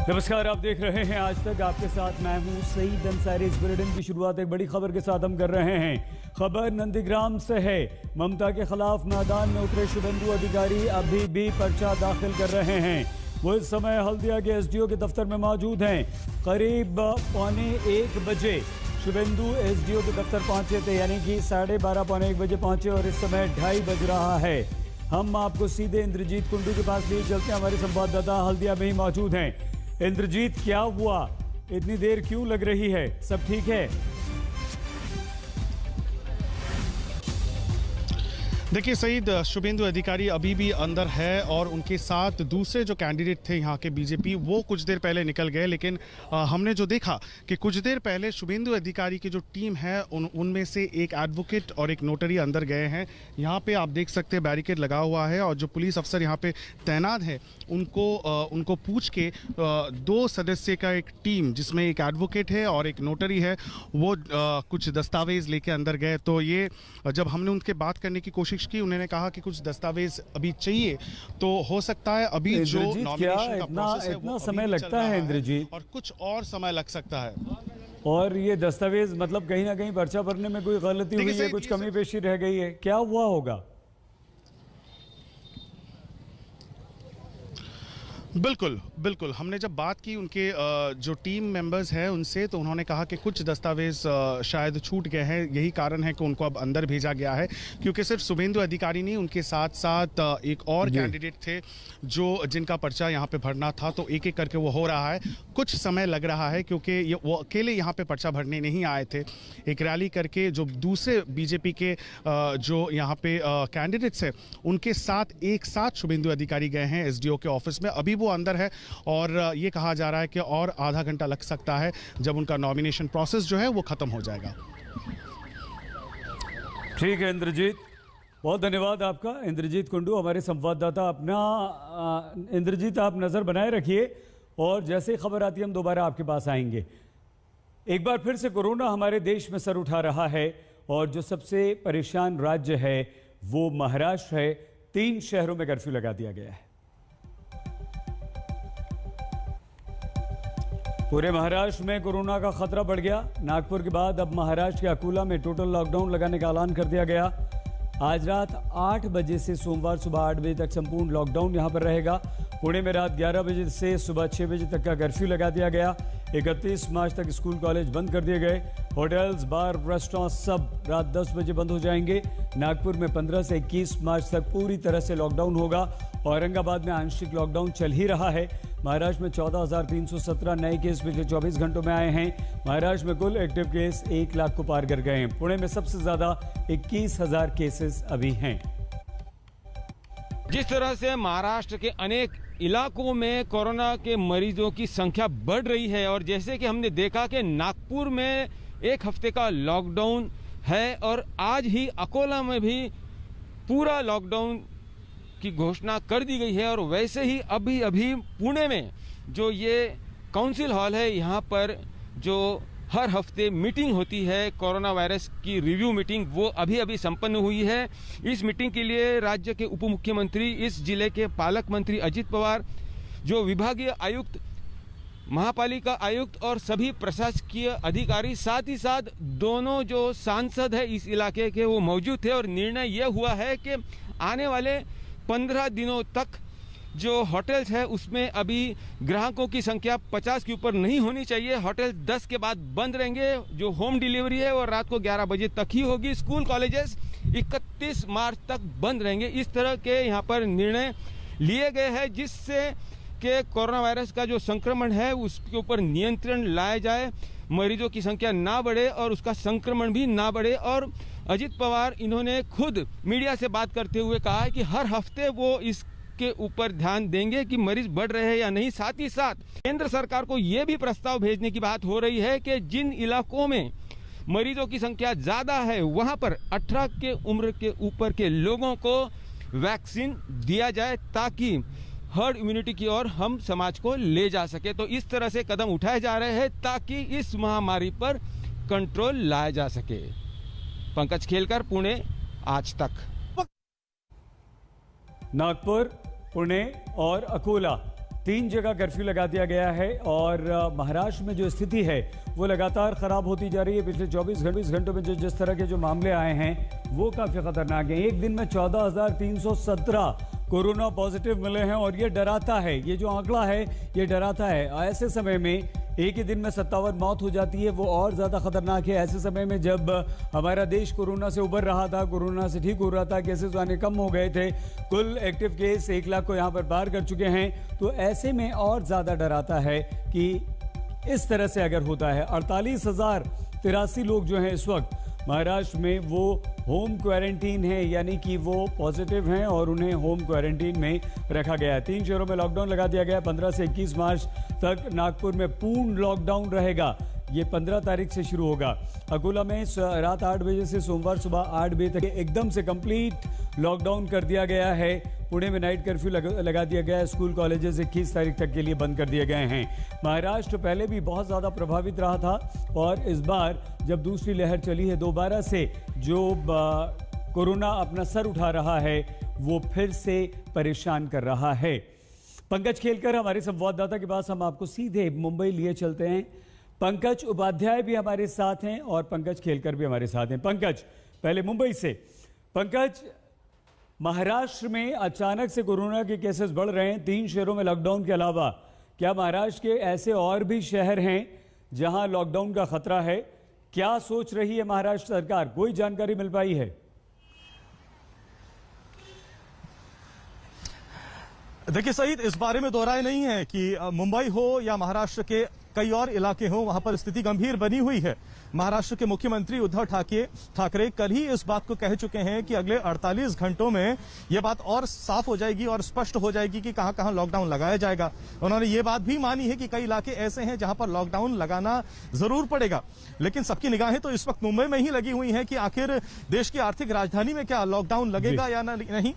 नमस्कार, आप देख रहे हैं आज तक। आपके साथ मैं हूं सईद अंसारी। इस बुलेटिन की शुरुआत एक बड़ी खबर के साथ हम कर रहे हैं। खबर नंदीग्राम से है। ममता के खिलाफ मैदान में उतरे शुभेंदु अधिकारी अभी भी पर्चा दाखिल कर रहे हैं। वो इस समय हल्दिया के एसडीओ के दफ्तर में मौजूद हैं। करीब 12:45 बजे शुभेंदु एसडीओ के दफ्तर पहुंचे थे, यानी कि 12:30 पौने 1 बजे पहुंचे और इस समय 2:30 बज रहा है। हम आपको सीधे इंद्रजीत कुंडू के पास लिए चलते हैं। हमारे संवाददाता हल्दिया में ही मौजूद हैं। इंद्रजीत, क्या हुआ? इतनी देर क्यों लग रही है? सब ठीक है? देखिए सईद, शुभेंदु अधिकारी अभी भी अंदर है और उनके साथ दूसरे जो कैंडिडेट थे यहाँ के बीजेपी, वो कुछ देर पहले निकल गए। लेकिन हमने जो देखा कि कुछ देर पहले शुभेंदु अधिकारी की जो टीम है उनमें से एक एडवोकेट और एक नोटरी अंदर गए हैं। यहाँ पे आप देख सकते हैं बैरिकेड लगा हुआ है और जो पुलिस अफसर यहाँ पे तैनात है उनको पूछ के 2 सदस्य का एक टीम, जिसमें एक एडवोकेट है और एक नोटरी है, वो कुछ दस्तावेज लेके अंदर गए। तो ये जब हमने उनके बात करने की कोशिश की, उन्होंने कहा कि कुछ दस्तावेज अभी चाहिए, तो हो सकता है अभी जो नॉमिनेशन का प्रोसेस है इतना समय लगता है इंद्रजीत, और कुछ और समय लग सकता है। और ये दस्तावेज मतलब कहीं ना कहीं पर्चा भरने में कोई गलती हुई है, कुछ कमी पेशी रह गई है, क्या हुआ होगा? बिल्कुल बिल्कुल, हमने जब बात की उनके जो टीम मेंबर्स हैं उनसे, तो उन्होंने कहा कि कुछ दस्तावेज शायद छूट गए हैं। यही कारण है कि उनको अब अंदर भेजा गया है, क्योंकि सिर्फ शुभेंदु अधिकारी नहीं, उनके साथ साथ एक और कैंडिडेट थे जिनका पर्चा यहाँ पे भरना था। तो एक एक करके वो हो रहा है। कुछ समय लग रहा है क्योंकि वो अकेले यहाँ पे पर्चा भरने नहीं आए थे। एक रैली करके जो दूसरे बीजेपी के जो यहाँ पे कैंडिडेट्स हैं उनके साथ एक साथ शुभेंदु अधिकारी गए हैं एसडीओ के ऑफिस में। अभी वो अंदर है और ये कहा जा रहा है कि और आधा घंटा लग सकता है जब उनका नॉमिनेशन प्रोसेस जो है वो खत्म हो जाएगा। ठीक है इंद्रजीत, बहुत धन्यवाद आपका। इंद्रजीत कुंडू हमारे संवाददाता। इंद्रजीत, आप नजर बनाए रखिए और जैसे ही खबर आती है हम दोबारा आपके पास आएंगे। एक बार फिर से कोरोना हमारे देश में सर उठा रहा है और जो सबसे परेशान राज्य है वो महाराष्ट्र है। 3 शहरों में कर्फ्यू लगा दिया गया है। पूरे महाराष्ट्र में कोरोना का खतरा बढ़ गया। नागपुर के बाद अब महाराष्ट्र के अकोला में टोटल लॉकडाउन लगाने का ऐलान कर दिया गया। आज रात 8 बजे से सोमवार सुबह 8 बजे तक संपूर्ण लॉकडाउन यहां पर रहेगा। पुणे में रात 11 बजे से सुबह 6 बजे तक का कर्फ्यू लगा दिया गया। 31 मार्च तक स्कूल कॉलेज बंद कर दिए गए। होटल्स, बार, रेस्टोरेंट सब रात 10 बजे बंद हो जाएंगे। नागपुर में 15 से 21 मार्च तक पूरी तरह से लॉकडाउन होगा। औरंगाबाद में आंशिक लॉकडाउन चल ही रहा है। महाराष्ट्र में 14,317 नए केस पिछले 24 घंटों में आए हैं। महाराष्ट्र में कुल एक्टिव केस 1 लाख को पार कर गए हैं। पुणे में सबसे ज्यादा 21,000 केसेस अभी हैं। जिस तरह से महाराष्ट्र के अनेक इलाकों में कोरोना के मरीजों की संख्या बढ़ रही है और जैसे कि हमने देखा कि नागपुर में 1 हफ्ते का लॉकडाउन है और आज ही अकोला में भी पूरा लॉकडाउन की घोषणा कर दी गई है। और वैसे ही अभी अभी पुणे में जो ये काउंसिल हॉल है, यहाँ पर जो हर हफ्ते मीटिंग होती है कोरोना वायरस की रिव्यू मीटिंग, वो अभी अभी संपन्न हुई है। इस मीटिंग के लिए राज्य के उप मुख्यमंत्री, इस जिले के पालक मंत्री अजित पवार, जो विभागीय आयुक्त, महापालिका आयुक्त और सभी प्रशासकीय अधिकारी, साथ ही साथ दोनों जो सांसद है इस इलाके के, वो मौजूद थे। और निर्णय यह हुआ है कि आने वाले 15 दिनों तक जो होटल्स है उसमें अभी ग्राहकों की संख्या 50 के ऊपर नहीं होनी चाहिए। होटल 10 के बाद बंद रहेंगे। जो होम डिलीवरी है वो रात को 11 बजे तक ही होगी। स्कूल कॉलेजेस 31 मार्च तक बंद रहेंगे। इस तरह के यहाँ पर निर्णय लिए गए हैं जिससे कि कोरोना वायरस का जो संक्रमण है उसके ऊपर नियंत्रण लाया जाए, मरीजों की संख्या ना बढ़े और उसका संक्रमण भी ना बढ़े। और अजित पवार इन्होंने खुद मीडिया से बात करते हुए कहा है कि हर हफ्ते वो इसके ऊपर ध्यान देंगे कि मरीज बढ़ रहे हैं या नहीं। साथ ही साथ केंद्र सरकार को ये भी प्रस्ताव भेजने की बात हो रही है कि जिन इलाकों में मरीजों की संख्या ज्यादा है वहां पर 18 के उम्र के ऊपर के लोगों को वैक्सीन दिया जाए ताकि हर्ड इम्यूनिटी की ओर हम समाज को ले जा सके। तो इस तरह से कदम उठाए जा रहे हैं ताकि इस महामारी पर कंट्रोल लाया जा सके। पंकज खेलकर, पुणे, आज तक। नागपुर, पुणे और अकोला 3 जगह कर्फ्यू लगा दिया गया है और महाराष्ट्र में जो स्थिति है वो लगातार खराब होती जा रही है। पिछले 24 घंटों में जिस तरह के जो मामले आए हैं वो काफी खतरनाक हैं। एक दिन में 14,317 कोरोना पॉजिटिव मिले हैं और ये डराता है। ये जो आंकड़ा है ये डराता है। ऐसे समय में एक ही दिन में 57 मौत हो जाती है, वो और ज्यादा खतरनाक है। ऐसे समय में जब हमारा देश कोरोना से उबर रहा था, कोरोना से ठीक हो रहा था, केसेस आने कम हो गए थे, कुल एक्टिव केस 1 लाख को यहां पर पार कर चुके हैं, तो ऐसे में और ज्यादा डराता है कि इस तरह से अगर होता है। 48,083 लोग जो हैं इस वक्त महाराष्ट्र में वो होम क्वारंटीन है, यानी कि वो पॉजिटिव हैं और उन्हें होम क्वारंटीन में रखा गया है। 3 शहरों में लॉकडाउन लगा दिया गया है। 15 से 21 मार्च तक नागपुर में पूर्ण लॉकडाउन रहेगा। ये 15 तारीख से शुरू होगा। अकोला में रात 8 बजे से सोमवार सुबह 8 बजे तक एकदम से कंप्लीट लॉकडाउन कर दिया गया है। पुणे में नाइट कर्फ्यू लगा दिया गया है। स्कूल कॉलेजेस 21 तारीख तक के लिए बंद कर दिए गए हैं। महाराष्ट्र पहले भी बहुत ज़्यादा प्रभावित रहा था और इस बार जब दूसरी लहर चली है, दोबारा से जो कोरोना अपना सर उठा रहा है वो फिर से परेशान कर रहा है। पंकज खेलकर हमारे संवाददाता के पास हम आपको सीधे मुंबई लिए चलते हैं। पंकज उपाध्याय भी हमारे साथ हैं और पंकज खेलकर भी हमारे साथ हैं। पंकज, पहले मुंबई से। पंकज, महाराष्ट्र में अचानक से कोरोना के केसेस बढ़ रहे हैं। 3 शहरों में लॉकडाउन के अलावा क्या महाराष्ट्र के ऐसे और भी शहर हैं जहां लॉकडाउन का खतरा है? क्या सोच रही है महाराष्ट्र सरकार? कोई जानकारी मिल पाई है? देखिए सईद, इस बारे में दो राय नहीं है कि मुंबई हो या महाराष्ट्र के कई और इलाके हों, वहां पर स्थिति गंभीर बनी हुई है। महाराष्ट्र के मुख्यमंत्री उद्धव ठाकरे कल ही इस बात को कह चुके हैं कि अगले 48 घंटों में यह बात और साफ हो जाएगी और स्पष्ट हो जाएगी कि कहां कहां लॉकडाउन लगाया जाएगा। उन्होंने ये बात भी मानी है कि कई इलाके ऐसे हैं जहां पर लॉकडाउन लगाना जरूर पड़ेगा। लेकिन सबकी निगाहें तो इस वक्त मुंबई में ही लगी हुई हैं कि आखिर देश की आर्थिक राजधानी में क्या लॉकडाउन लगेगा या नहीं।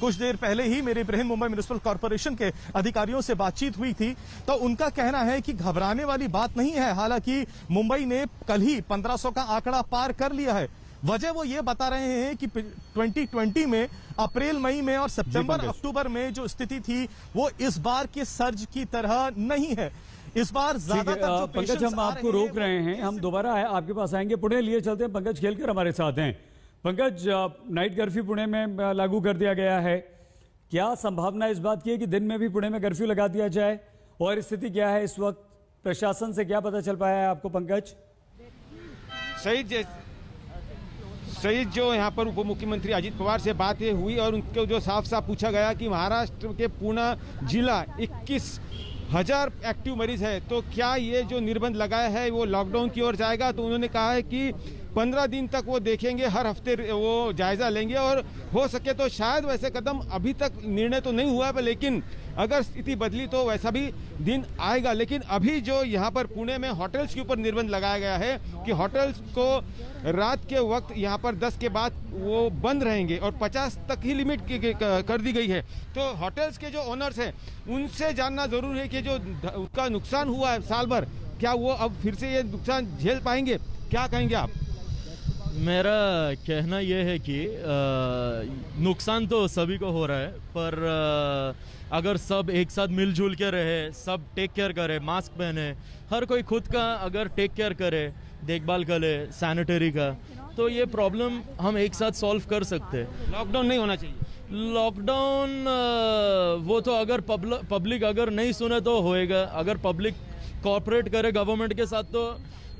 कुछ देर पहले ही मेरी बृहन मुंबई म्युनिसिपल कॉर्पोरेशन के अधिकारियों से बातचीत हुई थी, तो उनका कहना है कि घबराने वाली बात नहीं है। हालांकि मुंबई ने कल ही 1500 का आंकड़ा पार कर लिया है। वजह वो ये बता रहे हैं कि 2020 में अप्रैल मई में और सितंबर अक्टूबर में जो स्थिति थी वो इस बार के सर्ज की तरह नहीं है। इस बार ज्यादातर पंकज, हम आपको रोक रहे हैं, हम दोबारा आपके पास आएंगे। पुणे लिए चलते हैं। पंकज खेलकर हमारे साथ हैं। पंकज, नाइट कर्फ्यू पुणे में लागू कर दिया गया है। क्या संभावना इस बात की है कि दिन में भी पुणे में कर्फ्यू लगा दिया जाए, और स्थिति क्या है इस वक्त? प्रशासन से क्या पता चल पाया है आपको पंकज? सही जो यहाँ पर उप मुख्यमंत्री अजित पवार से बात हुई और उनको जो साफ साफ पूछा गया कि महाराष्ट्र के पूना जिला 21,000 एक्टिव मरीज है, तो क्या ये जो निर्बंध लगाया है वो लॉकडाउन की ओर जाएगा? तो उन्होंने कहा है कि 15 दिन तक वो देखेंगे, हर हफ्ते वो जायजा लेंगे और हो सके तो शायद वैसे कदम, अभी तक निर्णय तो नहीं हुआ है, लेकिन अगर स्थिति बदली तो वैसा भी दिन आएगा। लेकिन अभी जो यहाँ पर पुणे में होटल्स के ऊपर निर्बंध लगाया गया है कि होटल्स को रात के वक्त यहाँ पर 10 के बाद वो बंद रहेंगे और 50 तक ही लिमिट कर दी गई है। तो होटल्स के जो ओनर्स हैं उनसे जानना जरूर है कि जो उसका नुकसान हुआ है साल भर, क्या वो अब फिर से ये नुकसान झेल पाएंगे? क्या कहेंगे आप? मेरा कहना यह है कि नुकसान तो सभी को हो रहा है, पर अगर सब एक साथ मिलजुल के रहे, सब टेक केयर करे, मास्क पहने, हर कोई खुद का अगर टेक केयर करे, देखभाल करे सैनिटरी का, तो ये प्रॉब्लम हम एक साथ सॉल्व कर सकते हैं। लॉकडाउन नहीं होना चाहिए। लॉकडाउन वो तो अगर पब्लिक अगर नहीं सुने तो होएगा, अगर पब्लिक कॉर्पोरेट करे गवर्नमेंट के साथ तो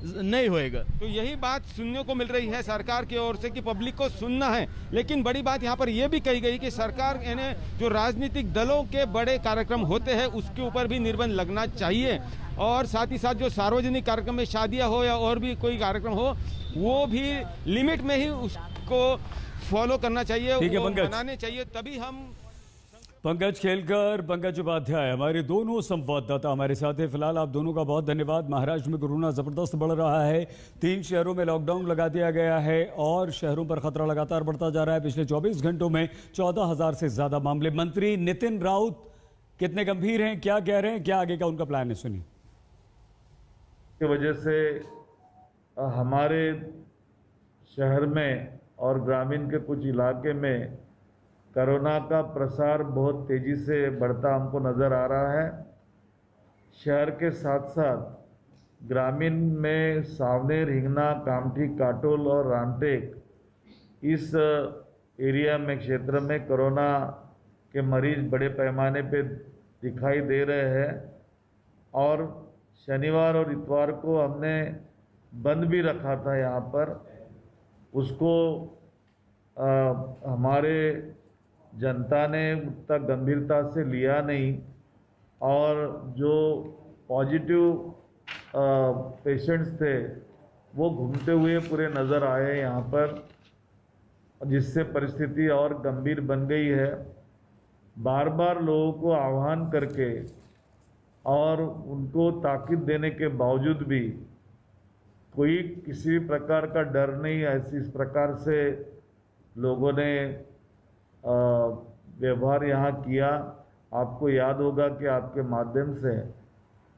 नहीं होएगा। तो यही बात सुनने को मिल रही है सरकार की ओर से कि पब्लिक को सुनना है। लेकिन बड़ी बात यहाँ पर यह भी कही गई कि सरकार यानी जो राजनीतिक दलों के बड़े कार्यक्रम होते हैं उसके ऊपर भी निर्बंध लगना चाहिए, और साथ ही साथ जो सार्वजनिक कार्यक्रम में शादियां हो या और भी कोई कार्यक्रम हो वो भी लिमिट में ही उसको फॉलो करना चाहिए, वो मनाने चाहिए, तभी हम। पंकज खेलकर, पंकज उपाध्याय हमारे दोनों संवाददाता हमारे साथ हैं। फिलहाल आप दोनों का बहुत धन्यवाद। महाराष्ट्र में कोरोना जबरदस्त बढ़ रहा है। 3 शहरों में लॉकडाउन लगा दिया गया है और शहरों पर खतरा लगातार बढ़ता जा रहा है। पिछले 24 घंटों में 14,000 से ज्यादा मामले। मंत्री नितिन राउत कितने गंभीर हैं, क्या कह रहे हैं, क्या आगे का उनका प्लान है, सुनिए। की वजह से हमारे शहर में और ग्रामीण के कुछ इलाके में कोरोना का प्रसार बहुत तेजी से बढ़ता हमको नजर आ रहा है। शहर के साथ साथ ग्रामीण में सावनेर, हिंगना, कामठी, काटोल और रामटेक इस एरिया में, क्षेत्र में कोरोना के मरीज बड़े पैमाने पे दिखाई दे रहे हैं। और शनिवार और इतवार को हमने बंद भी रखा था यहाँ पर, उसको हमारे जनता ने उतना गंभीरता से लिया नहीं। और जो पॉजिटिव पेशेंट्स थे वो घूमते हुए पूरे नज़र आए यहाँ पर, जिससे परिस्थिति और गंभीर बन गई है। बार बार लोगों को आह्वान करके और उनको ताकीद देने के बावजूद भी कोई किसी प्रकार का डर नहीं, ऐसी इस प्रकार से लोगों ने व्यवहार यहाँ किया। आपको याद होगा कि आपके माध्यम से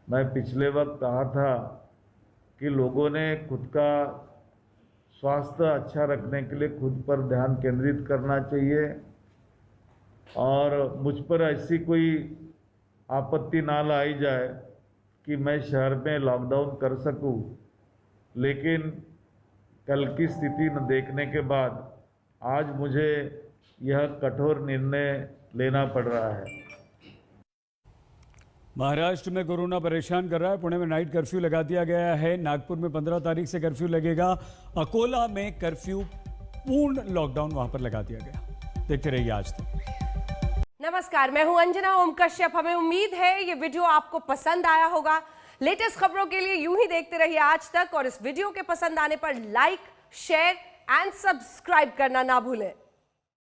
मैं पिछले वक्त कहा था कि लोगों ने खुद का स्वास्थ्य अच्छा रखने के लिए खुद पर ध्यान केंद्रित करना चाहिए और मुझ पर ऐसी कोई आपत्ति ना लाई जाए कि मैं शहर में लॉकडाउन कर सकूं। लेकिन कल की स्थिति न देखने के बाद आज मुझे यह कठोर निर्णय लेना पड़ रहा है। महाराष्ट्र में कोरोना परेशान कर रहा है। पुणे में नाइट कर्फ्यू लगा दिया गया है। नागपुर में 15 तारीख से कर्फ्यू लगेगा। अकोला में कर्फ्यू पूर्ण लॉकडाउन वहां पर लगा दिया गया। देखते रहिए आज तक। नमस्कार, मैं हूं अंजना ओम कश्यप। हमें उम्मीद है ये वीडियो आपको पसंद आया होगा। लेटेस्ट खबरों के लिए यूं ही देखते रहिए आज तक और इस वीडियो के पसंद आने पर लाइक, शेयर एंड सब्सक्राइब करना ना भूलें।